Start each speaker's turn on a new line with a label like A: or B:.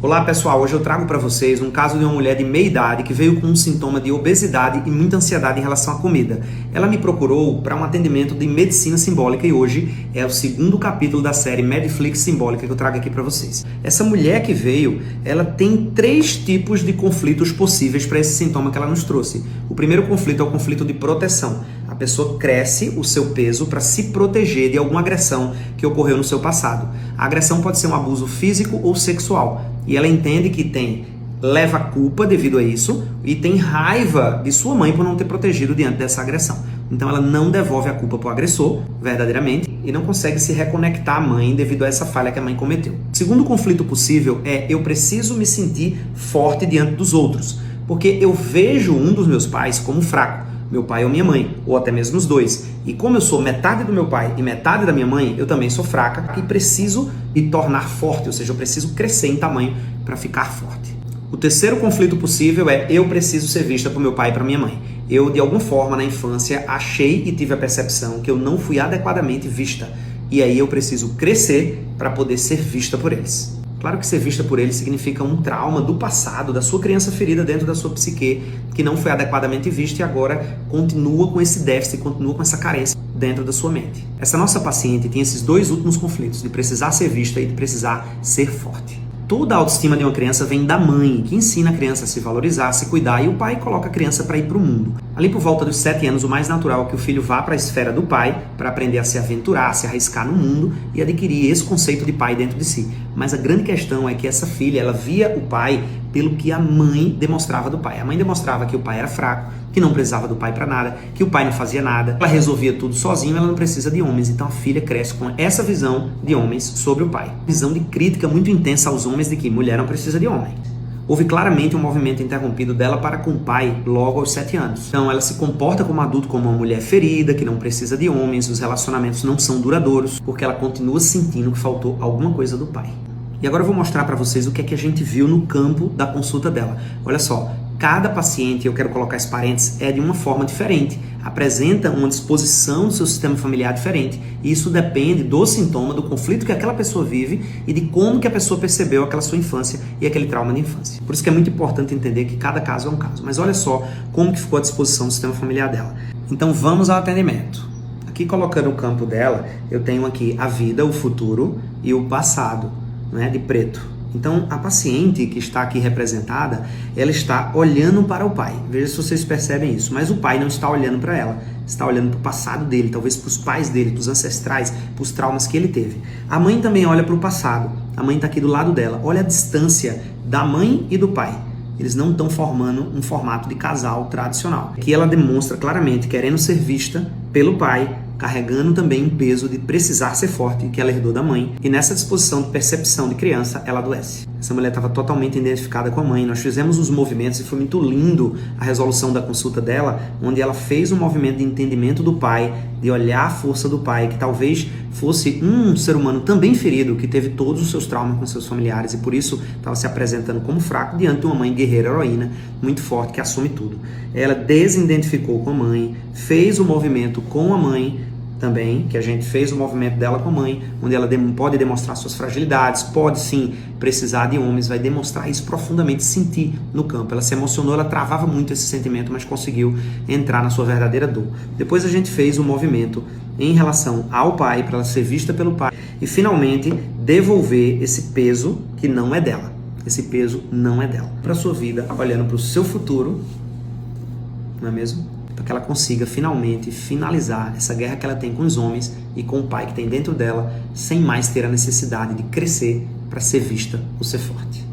A: Olá pessoal, hoje eu trago para vocês um caso de uma mulher de meia idade que veio com um sintoma de obesidade e muita ansiedade em relação à comida. Ela me procurou para um atendimento de medicina simbólica e hoje é o segundo capítulo da série Medflix Simbólica que eu trago aqui para vocês. Essa mulher que veio, ela tem 3 tipos de conflitos possíveis para esse sintoma que ela nos trouxe. O primeiro conflito é o conflito de proteção. A pessoa cresce o seu peso para se proteger de alguma agressão que ocorreu no seu passado. A agressão pode ser um abuso físico ou sexual. E ela entende que leva culpa devido a isso e tem raiva de sua mãe por não ter protegido diante dessa agressão. Então ela não devolve a culpa para o agressor, verdadeiramente, e não consegue se reconectar à mãe devido a essa falha que a mãe cometeu. O segundo conflito possível é: eu preciso me sentir forte diante dos outros, porque eu vejo um dos meus pais como fraco, meu pai ou minha mãe, ou até mesmo os dois. E como eu sou metade do meu pai e metade da minha mãe, eu também sou fraca e preciso me tornar forte, ou seja, eu preciso crescer em tamanho para ficar forte. O terceiro conflito possível é: eu preciso ser vista por meu pai e para minha mãe. Eu, de alguma forma, na infância, achei e tive a percepção que eu não fui adequadamente vista. E aí eu preciso crescer para poder ser vista por eles. Claro que ser vista por eles significa um trauma do passado, da sua criança ferida dentro da sua psique, que não foi adequadamente vista e agora continua com esse déficit, continua com essa carência dentro da sua mente. Essa nossa paciente tem esses 2 últimos conflitos, de precisar ser vista e de precisar ser forte. Toda a autoestima de uma criança vem da mãe, que ensina a criança a se valorizar, a se cuidar, e o pai coloca a criança para ir para o mundo. Ali por volta dos 7 anos, o mais natural é que o filho vá para a esfera do pai, para aprender a se aventurar, a se arriscar no mundo e adquirir esse conceito de pai dentro de si. Mas a grande questão é que essa filha, ela via o pai pelo que a mãe demonstrava do pai. A mãe demonstrava que o pai era fraco, que não precisava do pai para nada, que o pai não fazia nada, ela resolvia tudo sozinha, ela não precisa de homens. Então a filha cresce com essa visão de homens sobre o pai. Visão de crítica muito intensa aos homens de que mulher não precisa de homem. Houve claramente um movimento interrompido dela para com o pai logo aos 7 anos. Então ela se comporta como adulto, como uma mulher ferida, que não precisa de homens, os relacionamentos não são duradouros, porque ela continua sentindo que faltou alguma coisa do pai. E agora eu vou mostrar para vocês o que é que a gente viu no campo da consulta dela. Olha só, cada paciente, eu quero colocar esse parênteses, é de uma forma diferente, apresenta uma disposição do seu sistema familiar diferente, e isso depende do sintoma, do conflito que aquela pessoa vive e de como que a pessoa percebeu aquela sua infância e aquele trauma de infância. Por isso que é muito importante entender que cada caso é um caso. Mas olha só como que ficou a disposição do sistema familiar dela. Então vamos ao atendimento. Aqui colocando o campo dela, eu tenho aqui a vida, o futuro e o passado, né, de preto. Então, a paciente que está aqui representada, ela está olhando para o pai. Veja se vocês percebem isso. Mas o pai não está olhando para ela. Está olhando para o passado dele, talvez para os pais dele, para os ancestrais, para os traumas que ele teve. A mãe também olha para o passado. A mãe está aqui do lado dela. Olha a distância da mãe e do pai. Eles não estão formando um formato de casal tradicional. Aqui ela demonstra claramente querendo ser vista pelo pai, carregando também um peso de precisar ser forte que ela herdou da mãe. E nessa disposição de percepção de criança, ela adoece. Essa mulher estava totalmente identificada com a mãe. Nós fizemos os movimentos e foi muito lindo a resolução da consulta dela, onde ela fez um movimento de entendimento do pai, de olhar a força do pai, que talvez fosse um ser humano também ferido, que teve todos os seus traumas com seus familiares e por isso estava se apresentando como fraco diante de uma mãe guerreira heroína, muito forte, que assume tudo. Ela desidentificou com a mãe, fez o movimento com a mãe, também, que a gente fez o movimento dela com a mãe, onde ela pode demonstrar suas fragilidades, pode sim precisar de homens, vai demonstrar isso profundamente, sentir no campo. Ela se emocionou, ela travava muito esse sentimento, mas conseguiu entrar na sua verdadeira dor. Depois a gente fez o movimento em relação ao pai, para ela ser vista pelo pai, e finalmente devolver esse peso que não é dela. Esse peso não é dela. Para a sua vida, olhando para o seu futuro, não é mesmo? Para que ela consiga finalmente finalizar essa guerra que ela tem com os homens e com o pai que tem dentro dela, sem mais ter a necessidade de crescer para ser vista ou ser forte.